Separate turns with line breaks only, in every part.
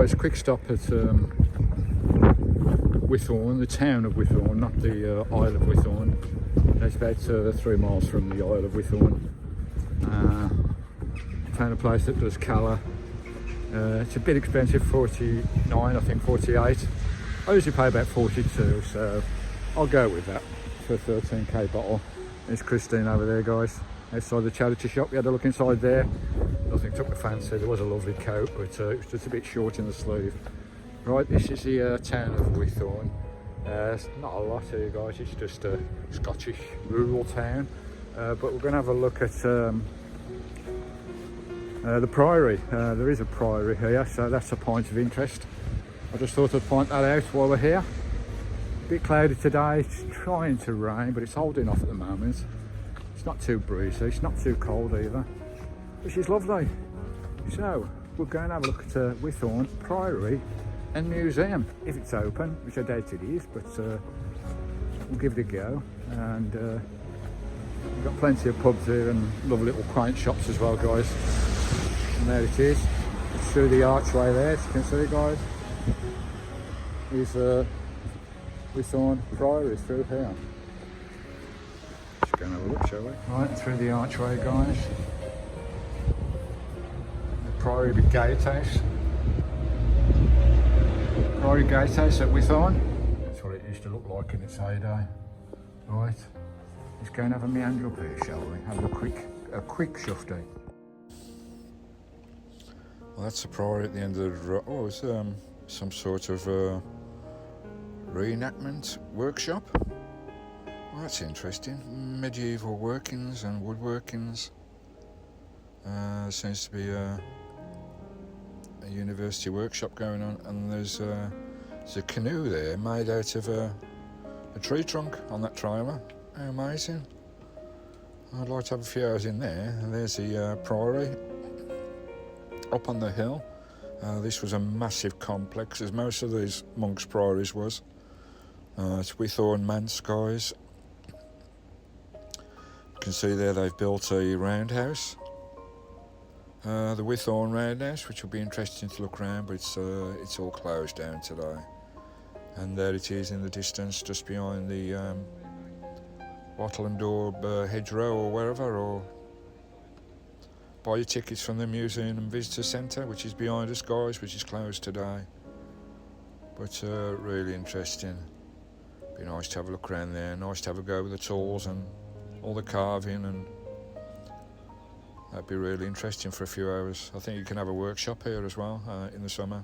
guys, quick stop at Withorne, the town of Withorne, not the Isle of Withorne. That's about 3 miles from the Isle of Withorne. Found a place that does colour. It's a bit expensive, 49, I think 48. I usually pay about 42, so I'll go with that for a 13k bottle. There's Christine over there, guys, outside the charity shop. We had a look inside there. Nothing took the fancy. There was a lovely coat, but it was just a bit short in the sleeve. Right, this is the town of Withorne. It's not a lot here, guys. It's just a Scottish rural town. But we're going to have a look at the priory. There is a priory here, so that's a point of interest. I just thought I'd point that out while we're here. A bit cloudy today. It's trying to rain, but it's holding off at the moment. It's not too breezy. It's not too cold either, which is lovely. So we're going to have a look at Withorne Priory and Museum, if it's open, which I doubt it is, but we'll give it a go. And we've got plenty of pubs here and lovely little quaint shops as well, guys. And there it is. It's through the archway there, as you can see, guys. Is Withorne Priory through here. Just go and have a look, shall we? Right, through the archway, guys. Priory Gatehouse. Priory Gatehouse at Withorne. That's what it used to look like in its heyday. Right, let's go and have a meander up here, shall we? Have a quick shufty. Well, that's the Priory at the end of the road. Oh, it's some sort of reenactment workshop. Well, that's interesting. Medieval workings and woodworkings. Seems to be a university workshop going on, and there's a canoe there made out of a tree trunk on that trailer. How amazing. I'd like to have a few hours in there. And there's the Priory up on the hill. This was a massive complex, as most of these monks' priories was. It's Withorne manse, guys. You can see there they've built a roundhouse. The Withorne roundhouse, which will be interesting to look around, but it's all closed down today. And there it is in the distance, just behind the Wattle and Daub hedgerow or wherever, or buy your tickets from the Museum and Visitor Centre, which is behind us, guys, which is closed today. But really interesting. Be nice to have a look around there, nice to have a go with the tools and all the carving, and that'd be really interesting for a few hours. I think you can have a workshop here as well in the summer.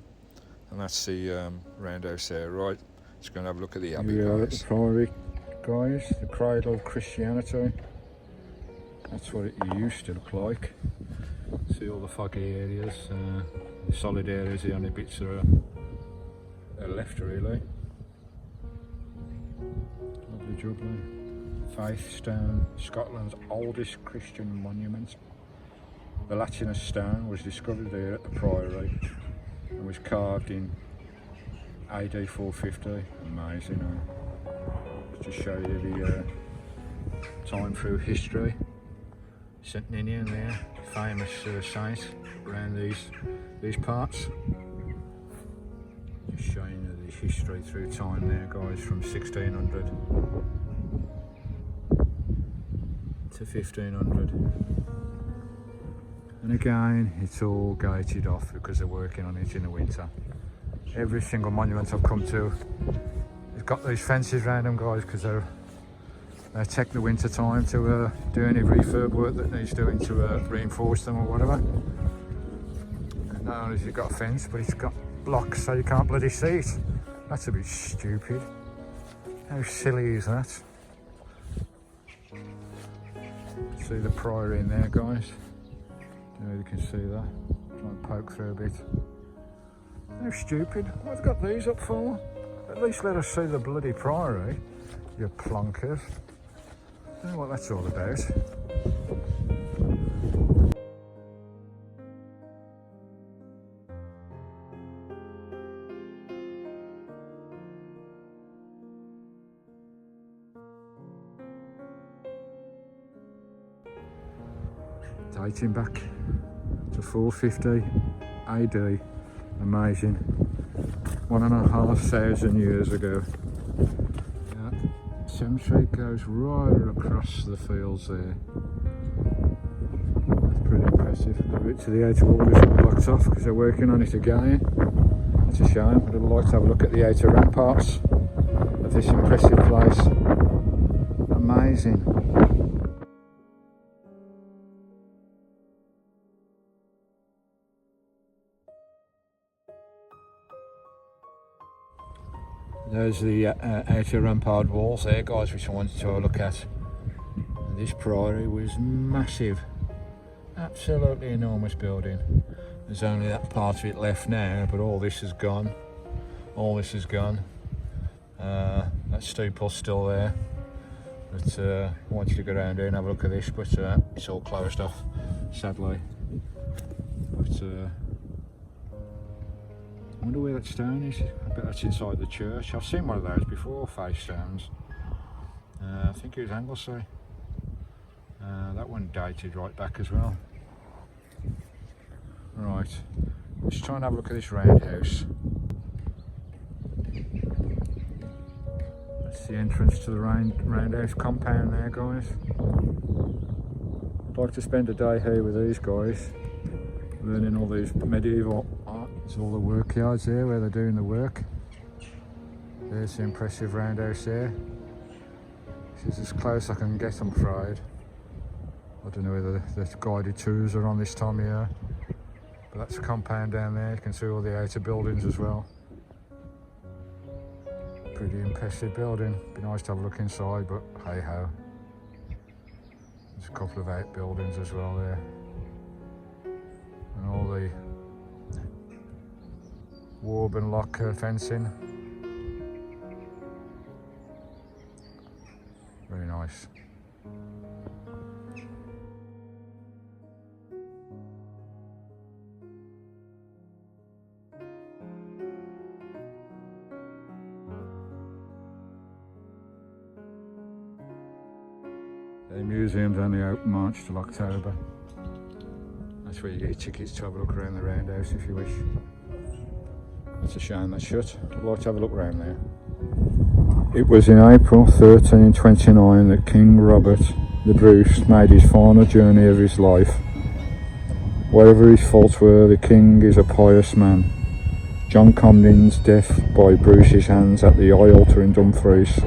And that's the roundhouse there. Right, just going to have a look at the abbey, guys. Here we are at the Priory, guys, the cradle of Christianity. That's what it used to look like. See all the foggy areas, the solid areas, the only bits that are left, really. Lovely jubbly. Faith Stone, Scotland's oldest Christian monument. The Latinus stone was discovered there at the Priory and was carved in AD 450. Amazing, huh? Just to show you the time through history. St Ninian there, famous saint around these parts. Just showing you the history through time there, guys, from 1600 to 1500. And again, it's all gated off because they're working on it in the winter. Every single monument I've come to has got these fences around them, guys, because they take the winter time to do any refurb work that needs doing to reinforce them or whatever. And not only has it got a fence, but it's got blocks so you can't bloody see it. That's a bit stupid. How silly is that? See the Priory in there, guys. You can see that. Try and poke through a bit. How stupid. What have got these up for? At least let us see the bloody Priory, you plonkers. I don't know what that's all about. Dating back to 450 AD, Amazing. 1,500 years ago. Yeah. Cemetery goes right across the fields there. That's pretty impressive. The route to the outer wall is blocked off because they're working on it again. It's a shame. I'd like to have a look at the outer ramparts of this impressive place. Amazing. There's the outer rampart walls there, guys, which I wanted to have a look at. And this priory was massive. Absolutely enormous building. There's only that part of it left now, but all this is gone. All this is gone. That steeple's still there. But I wanted to go around here and have a look at this, but it's all closed off, sadly. But I wonder where that stone is. I bet that's inside the church. I've seen one of those before, face stones. I think it was Anglesey. That one dated right back as well. Right, let's try and have a look at this roundhouse. That's the entrance to the roundhouse compound there, guys. I'd like to spend a day here with these guys, learning all these medieval art. There's all the work yards there where they're doing the work. There's the impressive roundhouse there. This is as close I can get, I'm afraid. I don't know whether the guided tours are on this time of year. But that's a compound down there. You can see all the outer buildings as well. Pretty impressive building. Be nice to have a look inside, but hey ho. There's a couple of outbuildings as well there. And all the warb and lock fencing. Very nice. The museum's only open March till October. That's where you get your tickets to have a look around the roundhouse if you wish. It's a shame that's shut. I'd like to have a look around there. It was in April 1329 that King Robert the Bruce made his final journey of his life. Whatever his faults were, the king is a pious man. John Comyn's death by Bruce's hands at the high altar in Dumfries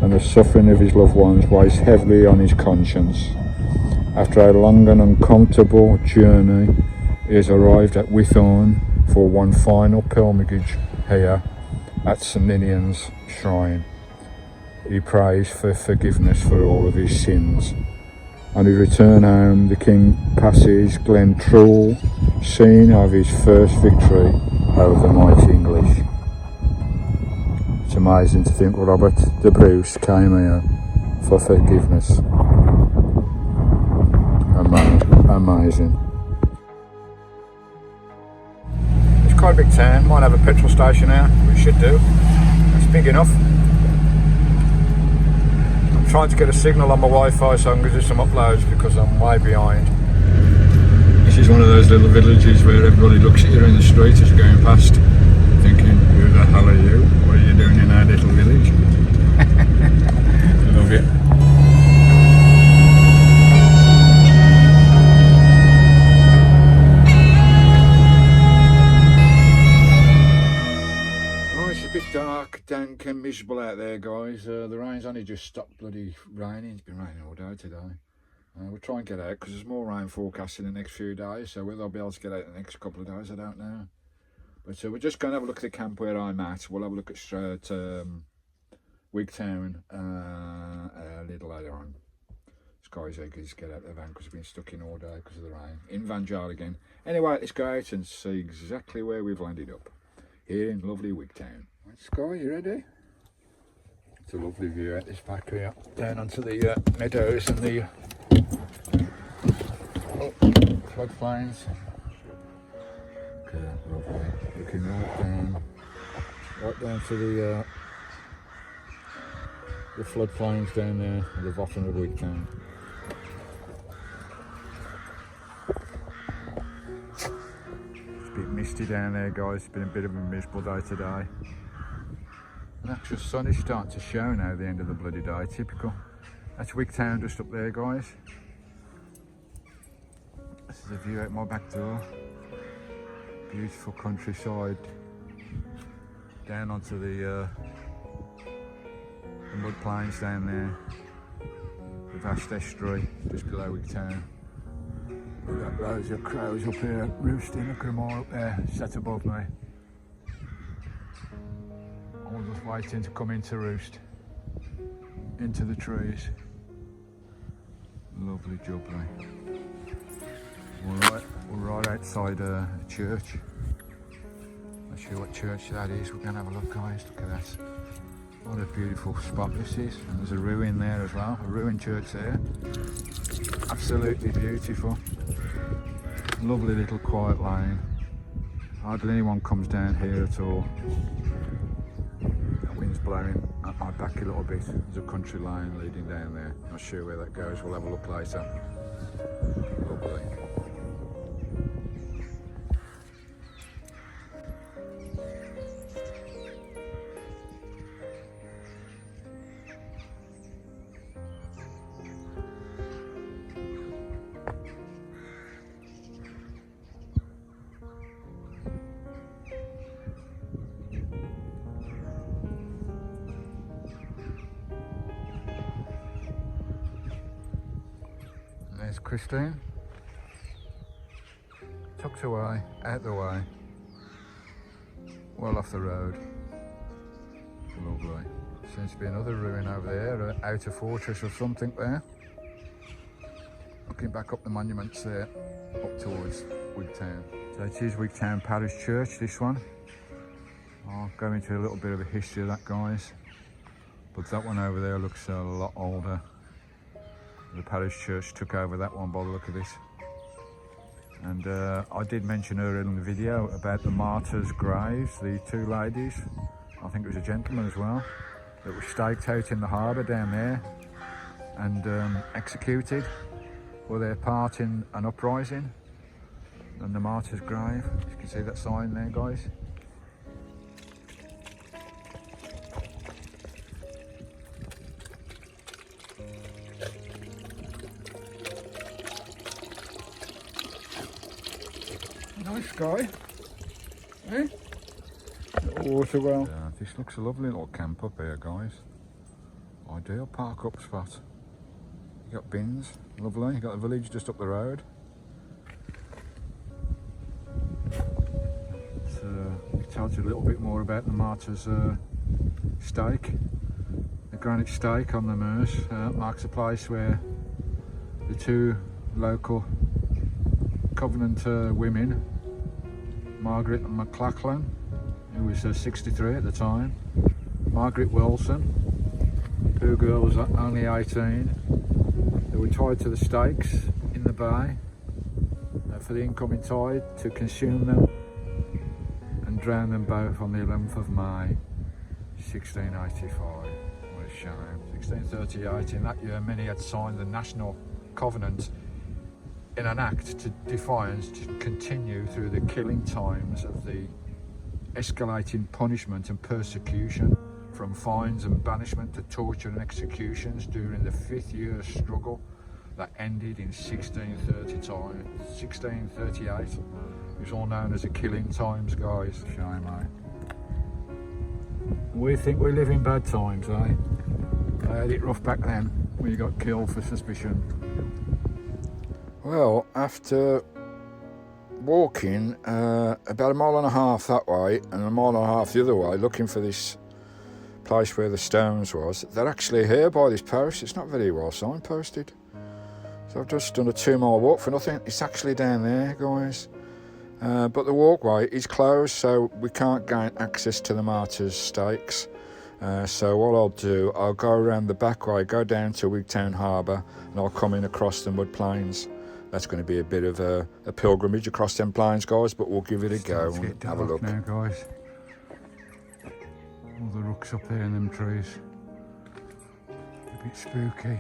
and the suffering of his loved ones weighs heavily on his conscience. After a long and uncomfortable journey, he has arrived at Withorne for one final pilgrimage here at St Ninian's shrine. He prays for forgiveness for all of his sins. On his return home, the king passes Glen Truel, scene of his first victory over the mighty English. It's amazing to think Robert the Bruce came here for forgiveness. Amazing. It's quite a big town. Might have a petrol station here. We should do. It's big enough. I'm trying to get a signal on my Wi-Fi so I can do some uploads because I'm way behind. This is one of those little villages where everybody looks at you in the street as you're going past, thinking, who the hell are you? What are you doing in our little village? I love it. Oh, it's a bit dark, dank and miserable out there, guys. The rain's only just stopped bloody raining. It's been raining all day today. We'll try and get out because there's more rain forecast in the next few days, so whether I'll be able to get out the next couple of days, I don't know. But we're just going to have a look at the camp where I'm at. We'll have a look at Wigtown a little later on. Skye's eager to get out of the van because we've been stuck in all day because of the rain. In Vanpal again. Anyway, let's go out and see exactly where we've landed up. Here in lovely Wigtown. Right, Skye, you ready? It's a lovely view out this back here. Down onto the meadows and the floodplains. Okay, lovely. Looking right down to the floodplains down there at the bottom of Wigtown. It's a bit misty down there, guys. It's been a bit of a miserable day today. The actual sun is starting to show now at the end of the bloody day, typical. That's Wigtown just up there, guys. This is a view out my back door. Beautiful countryside. Down onto the mud plains down there. The vast estuary just below Wigtown. We've got loads of crows up here roosting. Look at them all up there, set above me. All just waiting to come into roost. Into the trees. Lovely jubbly. We're right outside a church. Not sure what church that is. We're going to have a look, guys. Look at that. What a beautiful spot this is. And there's a ruin there as well. A ruined church there. Absolutely beautiful. Lovely little quiet lane. Hardly anyone comes down here at all. The wind's blowing at my back a little bit. There's a country lane leading down there. Not sure where that goes. We'll have a look later. Lovely. There's Christine, tucked away, out the way, well off the road. Lovely. Seems to be another ruin over there, an outer fortress or something there. Looking back up the monuments there, up towards Wigtown. So it is Wigtown Parish Church, this one. I'll go into a little bit of a history of that, guys. But that one over there looks a lot older. The parish church took over that one by the look of this. And I did mention earlier in the video about the Martyrs' graves, the two ladies, I think it was a gentleman as well, that were staked out in the harbour down there and executed for their part in an uprising. And the Martyrs' grave, you can see that sign there, guys. Nice Skye, eh? Little water well. Yeah, this looks a lovely little camp up here, guys. Ideal park up spot. You got bins, lovely. You got the village just up the road. It tells you a little bit more about the Martyrs' stake. The granite stake on the Meuse marks a place where the two local Covenant women, Margaret and McLachlan, who was 63 at the time, Margaret Wilson, two girls only 18, they were tied to the stakes in the bay for the incoming tide to consume them and drown them both on the 11th of May 1685. What a shame. 1638, in that year many had signed the National Covenant in an act to defiance to continue through the killing times of the escalating punishment and persecution, from fines and banishment to torture and executions during the 5th year struggle that ended in 1638. It was all known as the killing times, guys. Shame, eh? We think we live in bad times, eh? They had it rough back then when you got killed for suspicion. Well, after walking about a mile and a half that way and a mile and a half the other way, looking for this place where the stones was, they're actually here by this parish. It's not very well signposted. So I've just done a 2-mile walk for nothing. It's actually down there, guys. But the walkway is closed, so we can't gain access to the Martyrs' stakes. So what I'll do, I'll go around the back way, go down to Wigtown Harbour, and I'll come in across the mud plains. That's going to be a bit of a pilgrimage across them plains, guys, but we'll give it a go and have a look. Now, guys. All the rooks up there in them trees. A bit spooky.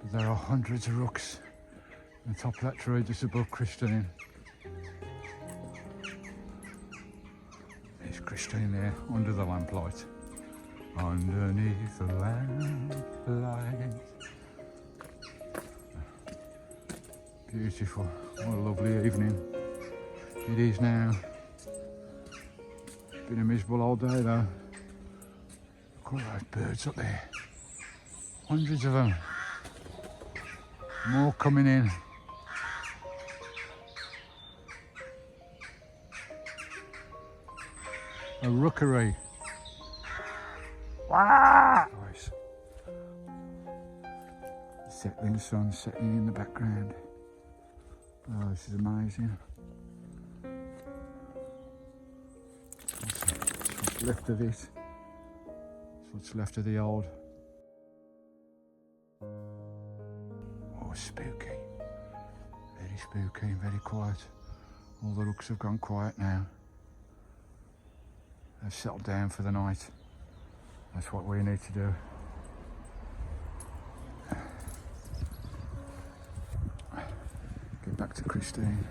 But there are hundreds of rooks on the top of that tree just above Christine. There's Christine there, under the lamplight. Underneath the lamplight. Beautiful. What a lovely evening it is now. Been a miserable old day though. Look at those birds up there. Hundreds of them. More coming in. A rookery. Nice. Setting sun setting in the background. Oh, this is amazing. What's left of it. What's left of the old. Oh, spooky. Very spooky and very quiet. All the rooks have gone quiet now. They've settled down for the night. That's what we need to do. Get back to Christine.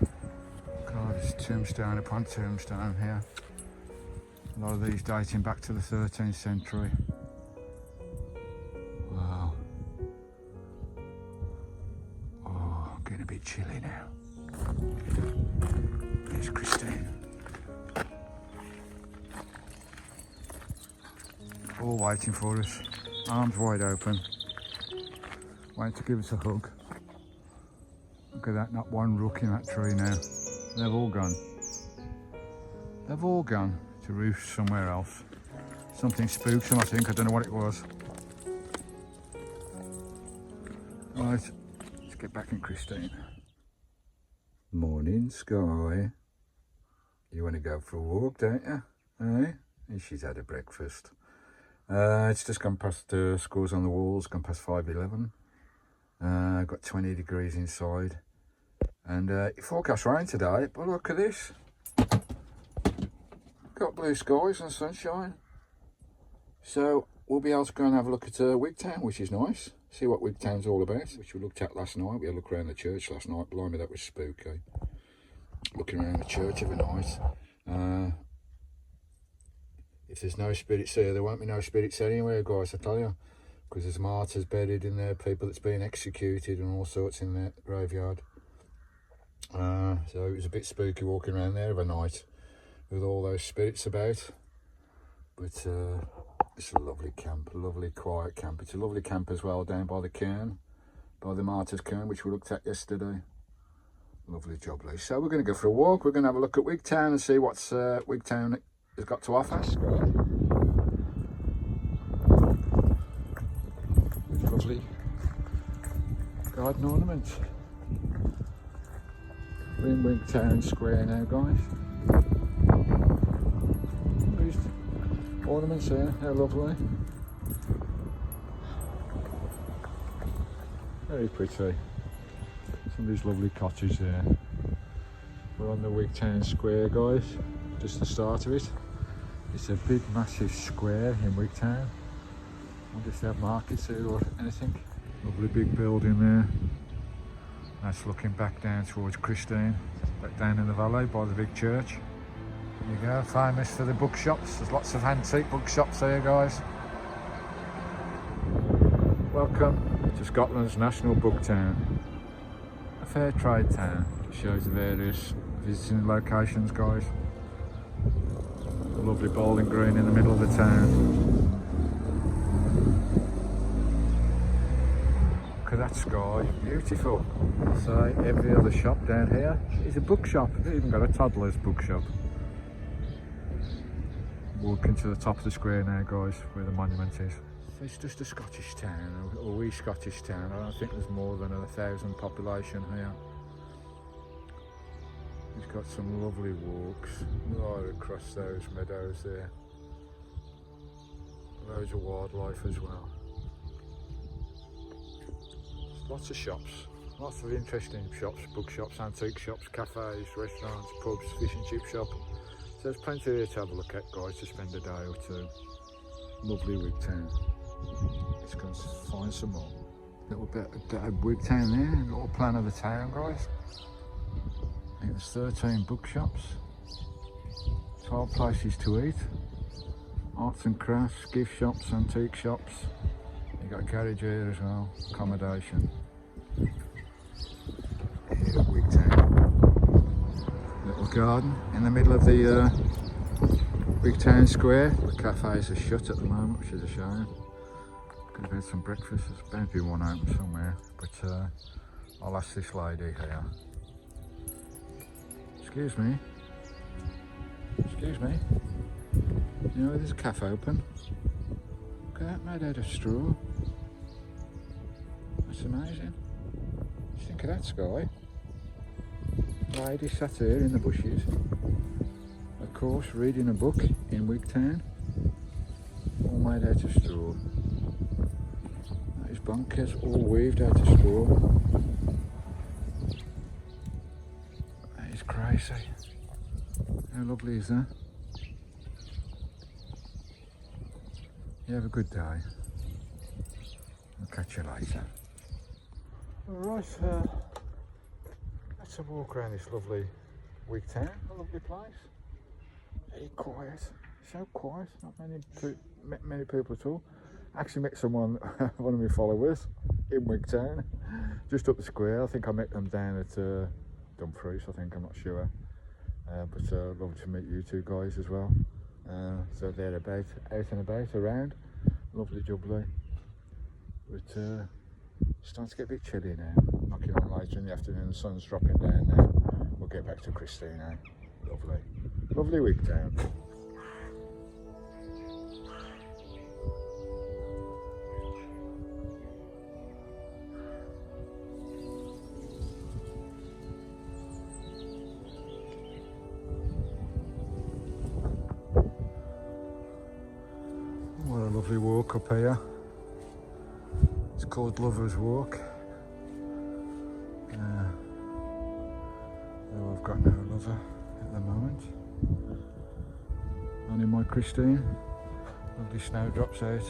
God, it's tombstone upon tombstone here. A lot of these dating back to the 13th century. Wow. Oh, getting a bit chilly now. There's Christine. All waiting for us, arms wide open, waiting to give us a hug. Look at that, not one rook in that tree now. They've all gone. They've all gone to roost somewhere else. Something spooked them, I think. I don't know what it was. Right, let's get back in Christine. Morning, Skye. You want to go for a walk, don't you? Eh? And she's had a breakfast. It's just gone past scores on the walls, gone past 5:11. Got 20 degrees inside. And it forecast rain today, but look at this. Got blue skies and sunshine. So we'll be able to go and have a look at Wigtown, which is nice. See what Wigtown's all about, which we looked at last night. We had a look around the church last night. Blimey, that was spooky. Looking around the church every night. If there's no spirits here, there won't be no spirits anywhere, guys, I tell you. Because there's martyrs buried in there, people that's been executed and all sorts in the graveyard. So it was a bit spooky walking around there of a night with all those spirits about. But it's a lovely camp, a lovely quiet camp. It's a lovely camp as well down by the cairn, by the Martyrs cairn, which we looked at yesterday. Lovely job, Lee. So we're going to go for a walk. We're going to have a look at Wigtown and see what's Wigtown has got to offer. Lovely garden ornaments. We're in Wigtown Square now, guys. These ornaments here, how lovely. Very pretty. Some of these lovely cottages there. We're on the Wigtown Square, guys. Just the start of it. It's a big massive square in Wigtown. I wonder if they have markets here or anything. Lovely big building there. That's looking back down towards Christine, back down in the valley by the big church. There you go, famous for the bookshops. There's lots of antique bookshops there, guys. Welcome to Scotland's national book town. A fair trade town. Just shows the various visiting locations, guys. A lovely bowling green in the middle of the town. Look at that sky, beautiful. So every other shop down here is a bookshop. They've even got a toddler's bookshop. Walking to the top of the square now, guys, where the monument is. It's just a Scottish town, a wee Scottish town. I don't think there's more than 1,000 population here. It's got some lovely walks right across those meadows there. Loads of wildlife as well. Lots of shops, lots of interesting shops, bookshops, antique shops, cafes, restaurants, pubs, fish and chip shop. So there's plenty here to have a look at, guys, to spend a day or two. Lovely Wigtown. Let's go and find some more. Little bit of Wigtown there, a little plan of the town, guys. I think there's 13 bookshops. 12 places to eat. Arts and crafts, gift shops, antique shops. You got a garage here as well, accommodation. Here at Wigtown. Little garden in the middle of the Wigtown Square. The cafes are shut at the moment, which is a shame. Could have had some breakfast. There's bound to be one open somewhere, but I'll ask this lady here. Excuse me. Excuse me. You know, there's a cafe open. Look at that, made out of straw. That's amazing. What do you think of that, Skye? Lady sat here in the bushes. Of course, reading a book in Wigtown. All made out of straw. That is bonkers, all weaved out of straw. That is crazy. How lovely is that? You have a good day. I'll catch you later. Alright, let's have a walk around this lovely Wigtown, a lovely place. Very quiet, so quiet, not many people at all. Actually met someone, one of my followers, in Wigtown, just up the square. I think I met them down at Dumfries, I think, I'm not sure. But lovely to meet you two guys as well. So they're out and about, around. Lovely jubbly. But it's starting to get a bit chilly now. Knocking on later in the afternoon, the sun's dropping down now. We'll get back to Christine now. Lovely. Lovely Wigtown. What a lovely walk up here. It's called Lover's Walk. Though I've got no lover at the moment. Only my Christine. Lovely snowdrops out.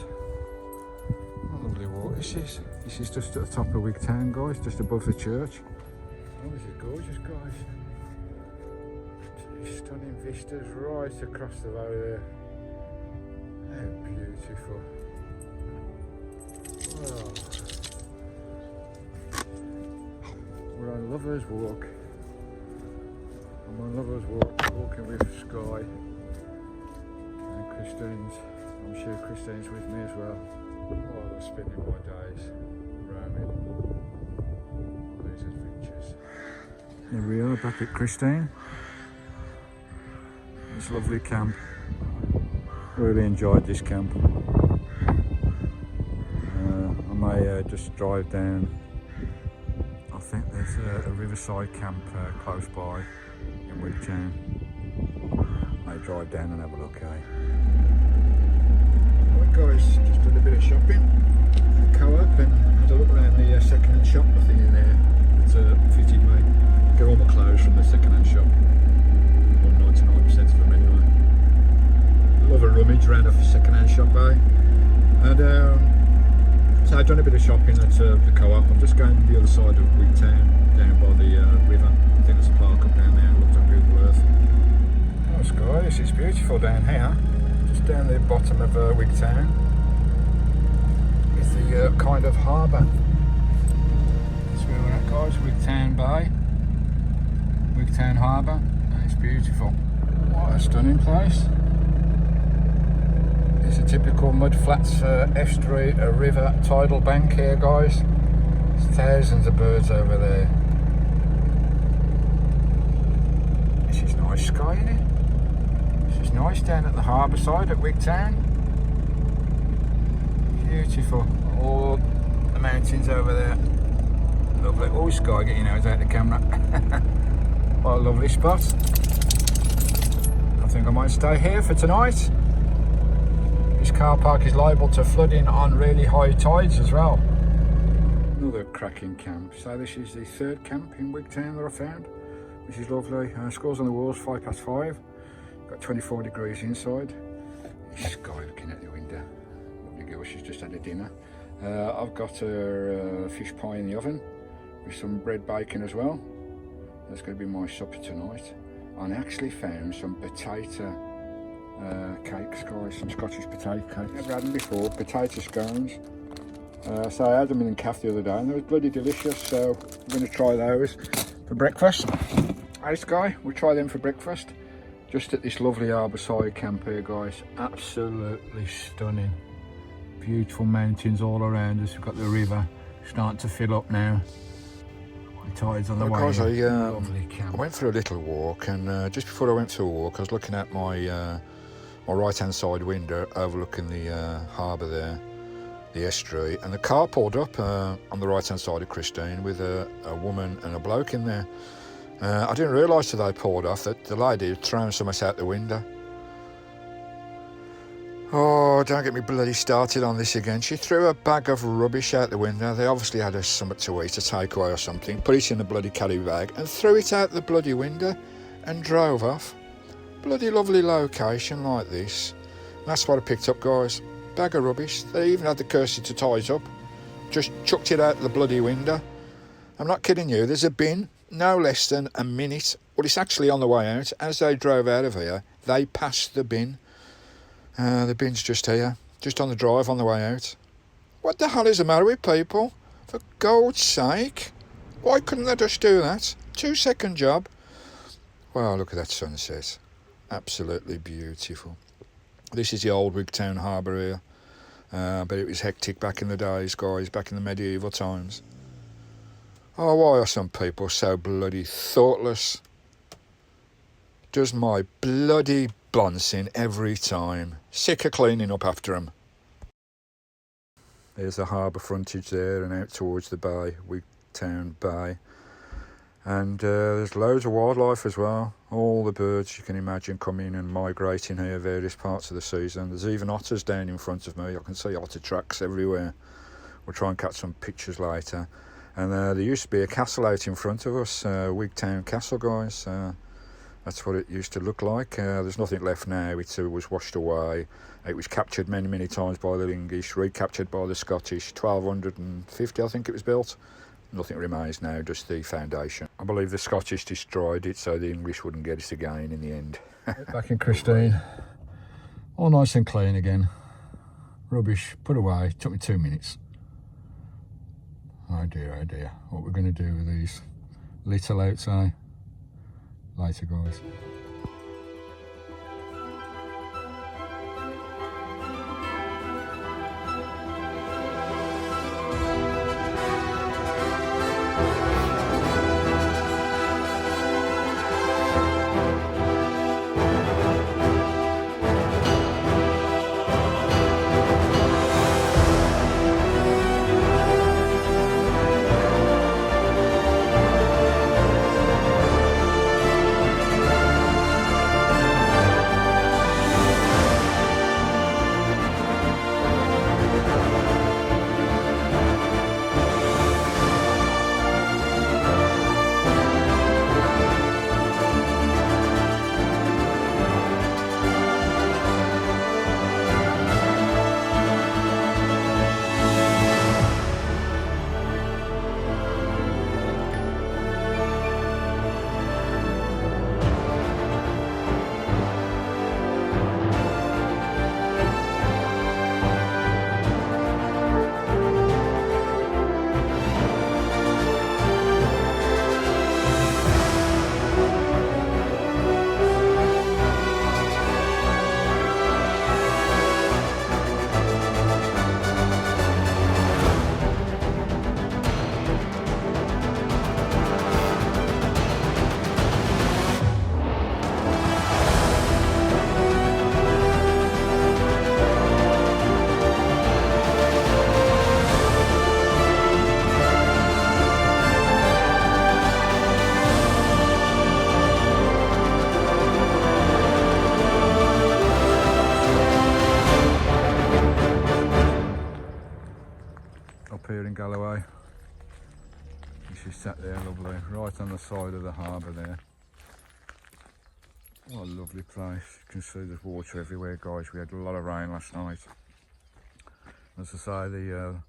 What a lovely walk this is. This is just at the top of Wigtown, guys, just above the church. Oh, this is gorgeous, guys. Stunning vistas right across the valley there. How beautiful. Oh. We're on Lover's Walk. I'm on Lover's Walk, walking with Skye and Christine's. I'm sure Christine's with me as well. Oh, I'm spending my days roaming all these adventures. Here we are back at Christine. This lovely camp. Really enjoyed this camp. I may just drive down. I think there's a riverside camp close by in Wigtown. I may drive down and have a look, Right guys, just did a bit of shopping at the co-op and had a look around the second-hand shop. Nothing in there that fitted me. Get all my clothes from the second-hand shop. 99% of them anyway. Love a rummage around a second-hand shop, And so I've done a bit of shopping at the co-op. I'm just going to the other side of Wigtown, down by the river. I think there's a park up down there. I looked on Google Earth. Oh, Skye, this is beautiful down here. Just down the bottom of Wigtown is the kind of harbour. That's where we're at, guys. Wigtown Bay, Wigtown Harbour, and it's beautiful. What a stunning place. It's a typical mudflats estuary, a river tidal bank here, guys. There's thousands of birds over there. This is nice, Skye, isn't it? This is nice down at the harbour side at Wigtown. Beautiful. All the mountains over there. Lovely. Oh, Skye, get your nose out of the camera. What a lovely spot. I think I might stay here for tonight. This car park is liable to flooding on really high tides as well. Another cracking camp. So this is the third camp in Wigtown that I found, which is lovely. Scores on the walls, 5:05. Got 24 degrees inside. This Skye looking at the window. Lovely girl, she's just had a dinner. I've got her fish pie in the oven with some bread bacon as well. That's going to be my supper tonight. And I actually found some potato cakes, guys, some Scottish potato cakes. Never had them before, potato scones. So I had them in Cath the other day and they were bloody delicious, so I'm going to try those for breakfast. Hey Skye, we'll try them for breakfast. Just at this lovely harbourside camp here, guys. Absolutely stunning. Beautiful mountains all around us. We've got the river starting to fill up now. The tide's on the way. Guys, I went for a little walk, and just before I went for a walk, I was looking at my my right-hand side window overlooking the harbour there, the estuary, and the car pulled up on the right-hand side of Christine with a woman and a bloke in there. I didn't realise till they pulled off that the lady had thrown so much out the window. Oh, don't get me bloody started on this again. She threw a bag of rubbish out the window. They obviously had something to eat, a takeaway or something, put it in a bloody carry bag and threw it out the bloody window and drove off. Bloody lovely location like this. And that's what I picked up, guys. Bag of rubbish. They even had the courtesy to tie it up. Just chucked it out the bloody window. I'm not kidding you. There's a bin, no less than a minute. Well, it's actually on the way out. As they drove out of here, they passed the bin. The bin's just here, just on the drive on the way out. What the hell is the matter with people? For God's sake. Why couldn't they just do that? 2-second job. Wow, look at that sunset. Absolutely beautiful. This is the old Wigtown harbour here. But it was hectic back in the days, guys, back in the medieval times. Oh, why are some people so bloody thoughtless? Does my bloody bouncing every time. Sick of cleaning up after them. There's the harbour frontage there and out towards the bay, Wigtown Bay. And there's loads of wildlife as well. All the birds you can imagine coming and migrating here various parts of the season. There's even otters down in front of me. I can see otter tracks everywhere. We'll try and catch some pictures later. And there used to be a castle out in front of us, Wigtown Castle, guys. That's what it used to look like. There's nothing left now. It was washed away. It was captured many times by the English, recaptured by the Scottish. 1250, I think it was built. Nothing remains now, just the foundation. I believe the Scottish destroyed it so the English wouldn't get it again in the end. Back in Christine. All nice and clean again. Rubbish put away. Took me 2 minutes. Oh dear. What we're going to do with these little outside. Later, guys. Sat there lovely, right on the side of the harbour there. What a lovely place. You can see there's water everywhere, guys. We had a lot of rain last night. As I say, the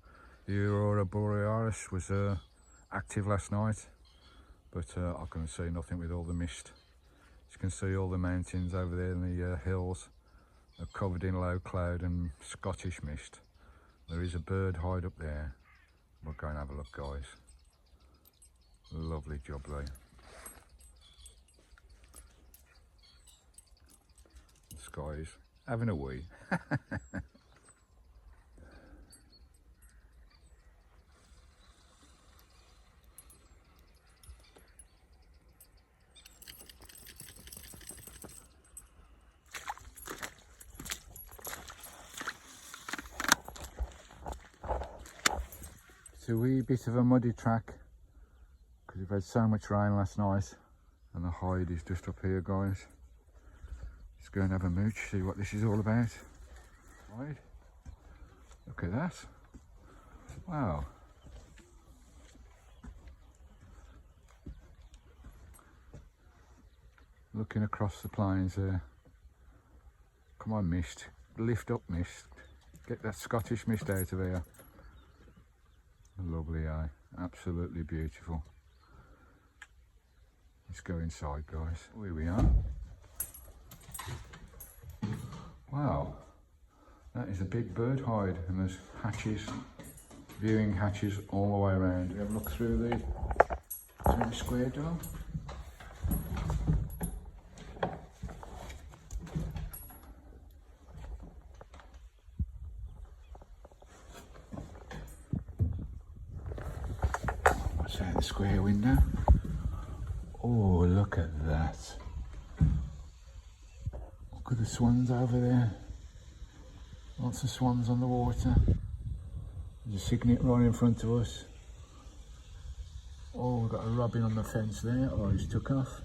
Aurora Borealis was active last night, but I couldn't see nothing with all the mist. You can see all the mountains over there and the hills. are covered in low cloud and Scottish mist. There is a bird hide up there. We'll go and have a look, guys. Lovely job there. Skye's having a wee. It's a wee bit of a muddy track because we've had so much rain last night, and the hide is just up here, guys. Let's go and have a mooch, see what this is all about. Right. Look at that. Wow. Looking across the plains there. Come on, mist. Lift up, mist. Get that Scottish mist out of here. Lovely, eh? Absolutely beautiful. Let's go inside, guys. Here we are. Wow, that is a big bird hide, and there's hatches, viewing hatches all the way around. We have a look through the square door. What's out the square window? Oh, look at that. Look at the swans over there. Lots of swans on the water. There's a cygnet right in front of us. Oh, we've got a robin on the fence there. Oh, he's took off.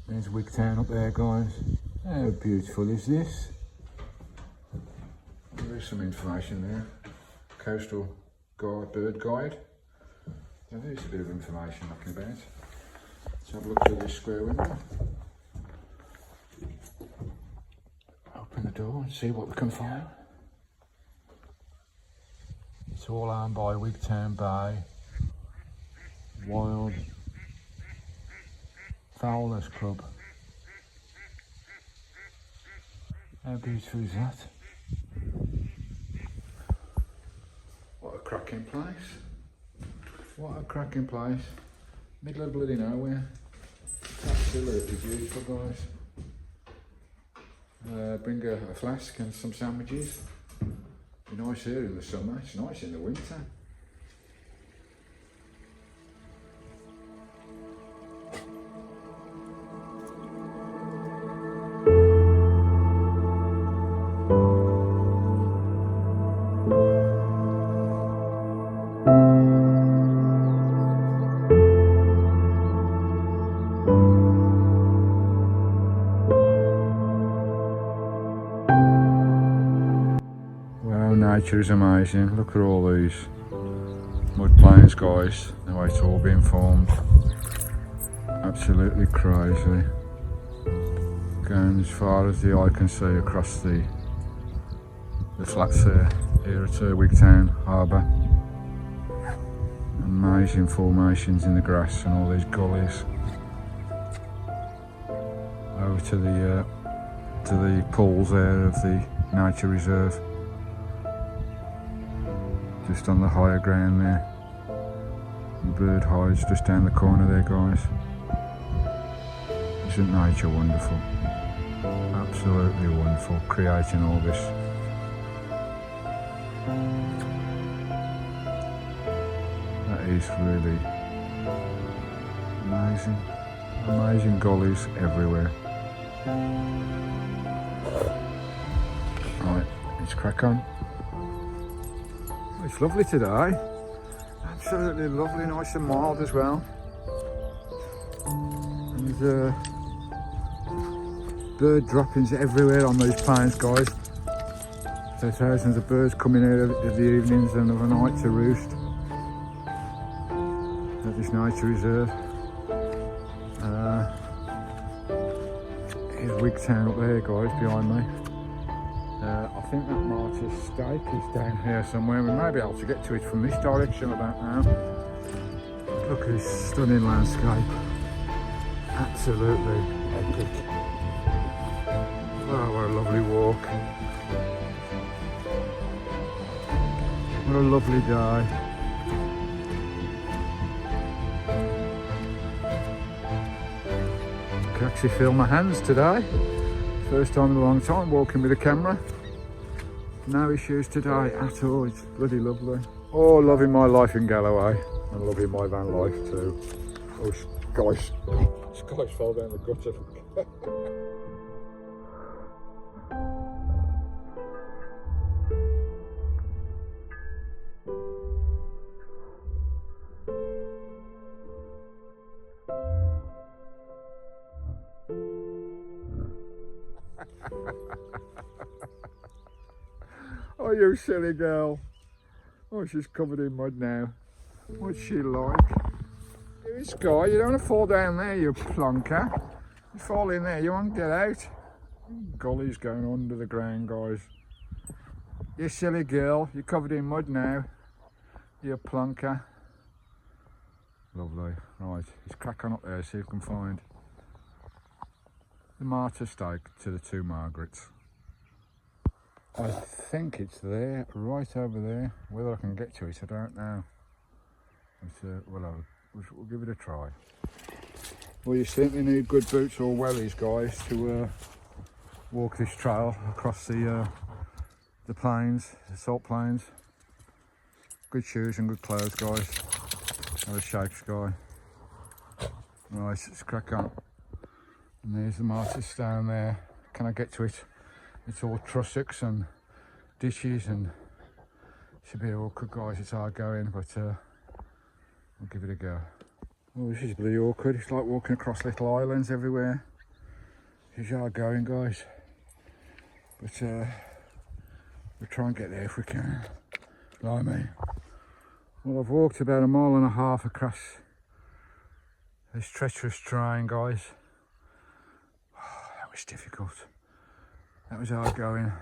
There's Wigtown up there, guys. How beautiful is this? There is some information there. Coastal guide, bird guide. Now there's a bit of information knocking about. Let's have a look through this square window. Open the door and see what we can find. It's all owned by Wigtown Bay Wild Fowlers Club. How beautiful is that? What a cracking place. What a cracking place. Middle of bloody nowhere. It's absolutely beautiful, guys. Bring a flask and some sandwiches. Be nice here in the summer, it's nice in the winter. Nature is amazing. Look at all these mud plains, guys, the way it's all been formed. Absolutely crazy. Going as far as the eye can see across the flats there, here at Wigtown Harbour. Amazing formations in the grass and all these gullies. Over to the pools there of the nature reserve. Just on the higher ground there. The bird hides just down the corner there, guys. Isn't nature wonderful? Absolutely wonderful, creating all this. That is really amazing. Amazing gullies everywhere. Right, let's crack on. It's lovely today, absolutely lovely, nice and mild as well. And there's bird droppings everywhere on these plains, guys. So thousands of birds coming out of the evenings and of a night to roost at this nature reserve. Here's Wigtown up there, guys, behind me. I think that Martyrs stake is down here somewhere. We may be able to get to it from this direction, I don't know. Look at this stunning landscape. Absolutely epic. Oh look. What a lovely day. I can actually feel my hands today. First time in a long time walking with a camera. No issues today at all. It's bloody lovely. Oh, loving my life in Galloway. And loving my van life too. Oh, Skye fell down the gutter. Oh, you silly girl. Oh, she's covered in mud now. What's she like? You Skye, you don't want to fall down there, you plonker. You fall in there, you won't get out. Gully's going under the ground, guys. You silly girl, you're covered in mud now. You plonker. Lovely. Right, let's crack on up there, see if we can find the Martyrs stake to the two Margarets. I think it's there, right over there. Whether I can get to it, I don't know. We'll give it a try. Well, you certainly need good boots or wellies, guys, to walk this trail across the plains, the salt plains. Good shoes and good clothes, guys. Have a shake, Skye. Right, let's crack on. And there's the Martyrs down there. Can I get to it? It's all trussocks and dishes and should be awkward, guys. It's hard going, but we'll give it a go. Oh, this is bloody awkward. It's like walking across little islands everywhere. It's hard going, guys. But we'll try and get there if we can. Blimey. Well, I've walked about 1.5 miles across this treacherous terrain, guys. Oh, that was difficult. That was hard going.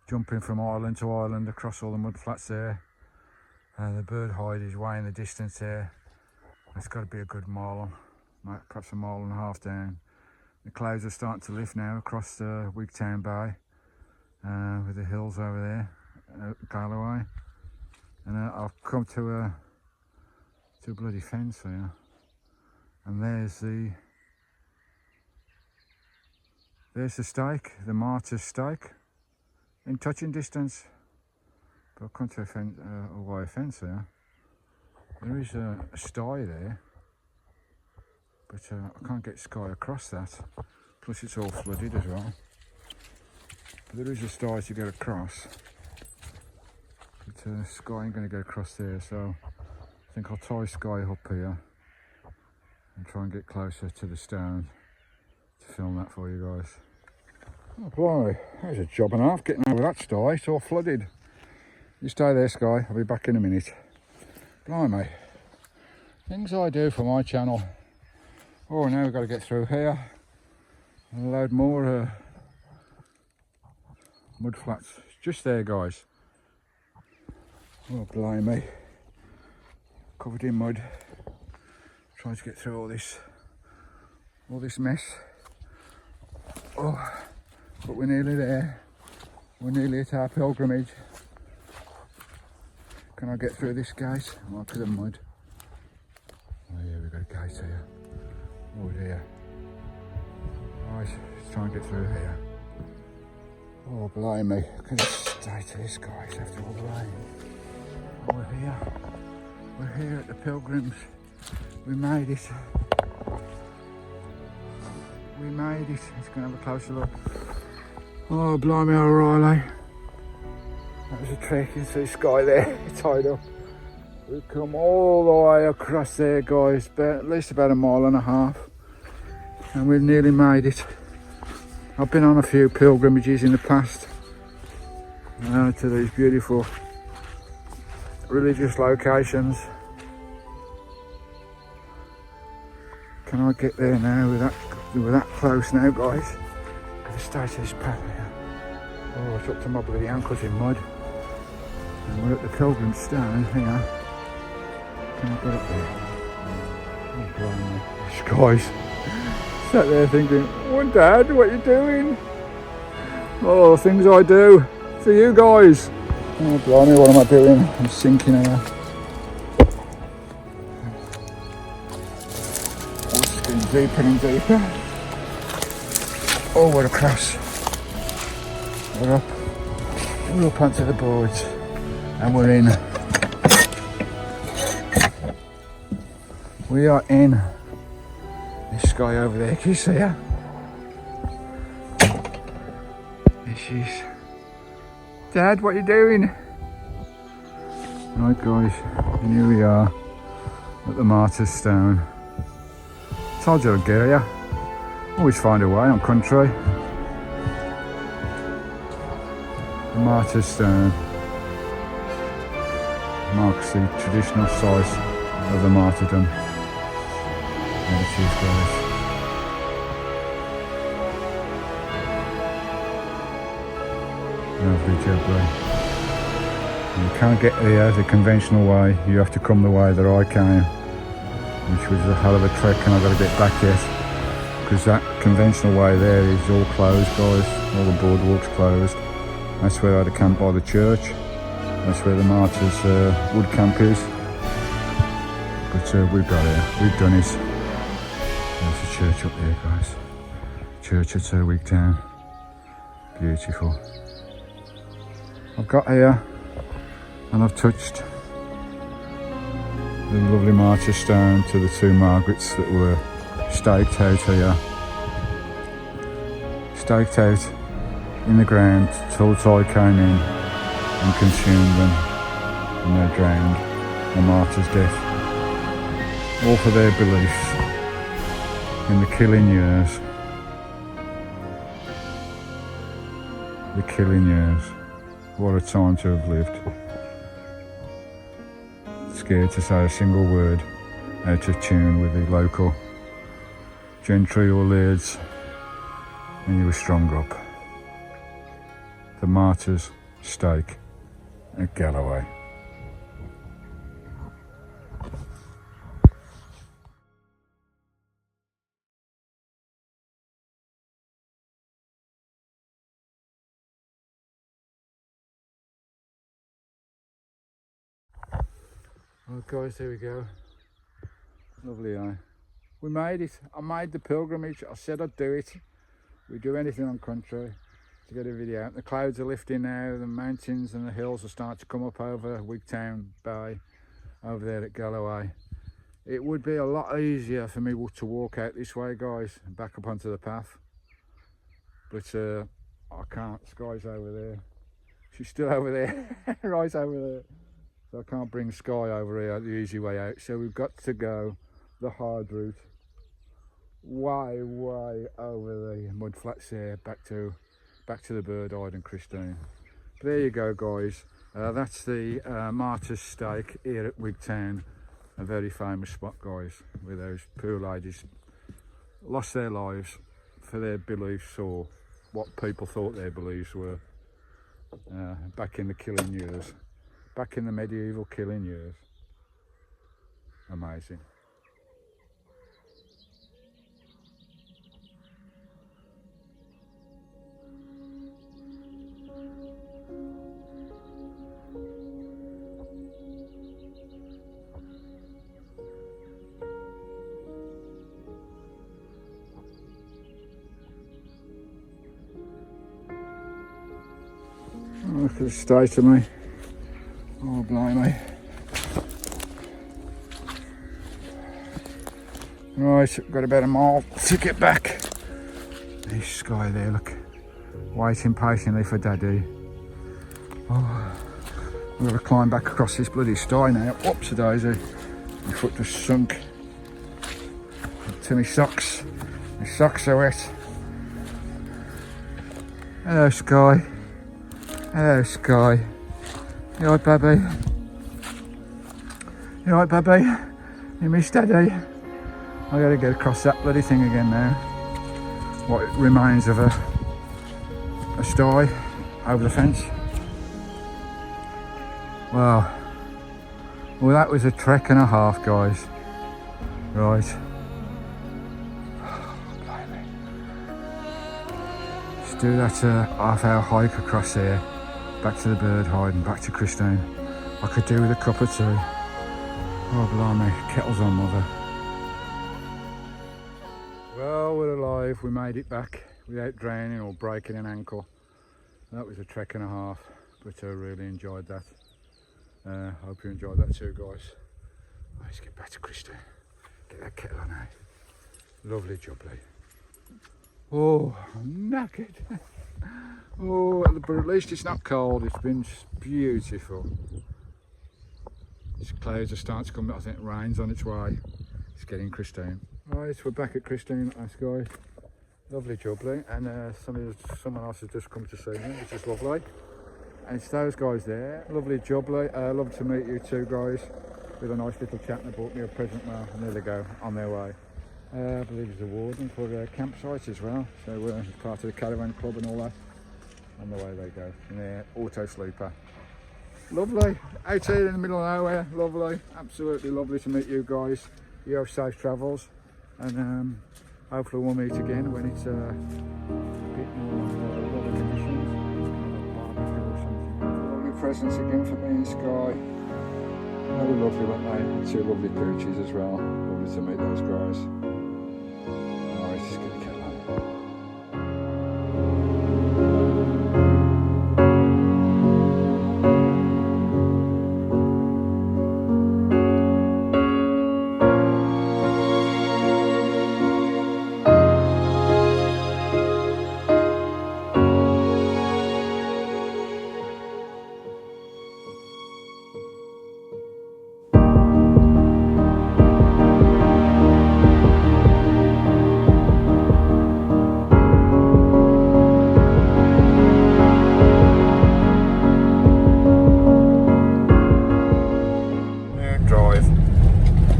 Jumping from island to island across all the mud flats there. The bird hide is way in the distance there. It's got to be a good mile, perhaps 1.5 miles down. The clouds are starting to lift now across Wigtown Bay with the hills over there, Galloway. And I've come to a bloody fence here. And there's the stake, the Martyrs stake, in touching distance. But I've come to a wire fence there. There is a Skye there, but I can't get Skye across that. Plus it's all flooded as well. But there is a Skye to get across. But Skye ain't going to get across there, so I think I'll tie Skye up here and try and get closer to the stone to film that for you guys. Oh, blimey, that was a job and a half getting over that Skye. It's all flooded. You stay there, Skye. I'll be back in a minute. Blimey. Things I do for my channel. Oh, now we've got to get through here. And load more mud flats. Just there, guys. Oh, blimey. Covered in mud. Trying to get through all this mess. Oh, but we're nearly there. We're nearly at our pilgrimage. Can I get through this gate? Oh, because of mud. Oh yeah, we've got a gate here. Oh dear. Right, let's try and get through here. Oh, blimey. Can I stay to this, guys, after all the rain? Oh, we're here. We're here at the pilgrims. We made it. We made it. Let's go and have a closer look. Oh, blimey, O'Reilly. That was a trick. You can see Skye there, tied up. We've come all the way across there, guys, at least about 1.5 miles. And we've nearly made it. I've been on a few pilgrimages in the past to these beautiful religious locations. Can I get there now? We're that close now, guys. Gotta stay to this path here. Oh, it's up to my bloody ankles in mud. And we're at the Pilgrim Stone here. Can I get up there? Oh, blimey. Skye's sat there thinking, "Oh, Dad, what are you doing?" Oh, things I do for you guys. Oh, blimey, what am I doing? I'm sinking here. Oh, it's getting deeper and deeper. Oh, we're across. We're up. We're up onto the boards. And we're in. We are in. This Skye over there, can you see her? There she is. Dad, what are you doing? Right guys, and here we are at the Martyrs stone. Told you I'd get here. Always find a way on country. The Martyrs stone marks the traditional site of the martyrdom. There it is, guys. Lovely jubbly. You can't get here the conventional way, you have to come the way that I came, which was a hell of a trek, and I've got to get back yet, because that conventional way there is all closed, guys. All the boardwalks closed. That's where I had to camp by the church. That's where the Martyrs wood camp is. But we've got here, we've done it. There's a church up there, guys. Church at Wigtown. Beautiful. I've got here and I've touched the lovely Martyrs stone to the two Margarets that were staked out here. Staked out in the ground till tide came in and consumed them, and they drowned. The Martyrs' death. All for their beliefs in the killing years. The killing years. What a time to have lived. Scared to say a single word out of tune with the local gentry or lairds, and you were strung up. The Martyrs' stake at Galloway. Well guys, there we go. Lovely, eh? We made it. I made the pilgrimage. I said I'd do it. We do anything on country to get a video out. The clouds are lifting now. The mountains and the hills are starting to come up over Wigtown Bay, over there at Galloway. It would be a lot easier for me to walk out this way, guys, and back up onto the path. But I can't. Skye's over there. She's still over there. Right over there. So I can't bring Skye over here the easy way out, so we've got to go the hard route, way over the mud flats there, back to the Bird-Eyed and Christine. But there you go, guys. That's the Martyrs' stake here at Wigtown, a very famous spot, guys, where those poor ladies lost their lives for their beliefs, or what people thought their beliefs were, back in the killing years. Back in the medieval killing years. Amazing. Look at the state of me. Oh, blimey. Right, got about a mile to get back. There's Skye there, look. Waiting patiently for Daddy. Oh, I've got to climb back across this bloody sty now. Whoopsie-daisy. My foot just sunk to my socks. My socks are wet. Hello, Skye. Hello, Skye. You alright, baby? You alright, baby? You miss Daddy? I gotta get across that bloody thing again now. What remains of a sty over the fence. Well, that was a trek and a half, guys. Right. do that half-hour hike across here, back to the bird hide and back to Christine. I could do with a cup of tea. Oh blimey, kettle's on mother. Well, we're alive. We made it back without drowning or breaking an ankle. That was a trek and a half, but I really enjoyed that. Hope you enjoyed that too, guys. Let's get back to Christine. Get that kettle on out. Lovely jubbly. Oh, I'm knackered. Oh, but at least it's not cold. It's been beautiful. These clouds are starting to come. I think rain's on its way. It's getting Christine. Right, we're back at Christine at Skye. Lovely jubbly, and someone else has just come to see me, which is lovely. And it's those guys there. Lovely jubbly. Love to meet you two guys. With a nice little chat, and they bought me a present now, and there they go, on their way. I believe there's a warden for their campsite as well, so we're part of the caravan club and all that. On the way they go, in their auto sleeper. Lovely, out here in the middle of nowhere, lovely, absolutely lovely to meet you guys. You have safe travels, and hopefully we'll meet again when it's a bit more weather conditions. Barbecue or something. Lovely presents again for me and Skye. They were lovely, weren't they? Two lovely poochies as well. Lovely to meet those guys. Alright, just gonna get on.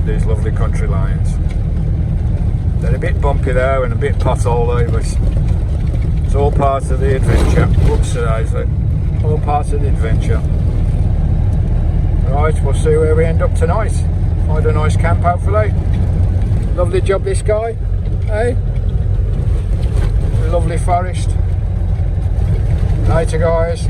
These lovely country lanes. They're a bit bumpy though and a bit potholey, but it's all part of the adventure. Whoops, all part of the adventure. Right, we'll see where we end up tonight. Find a nice camp hopefully. Lovely job this guy, hey? Lovely forest. Later guys.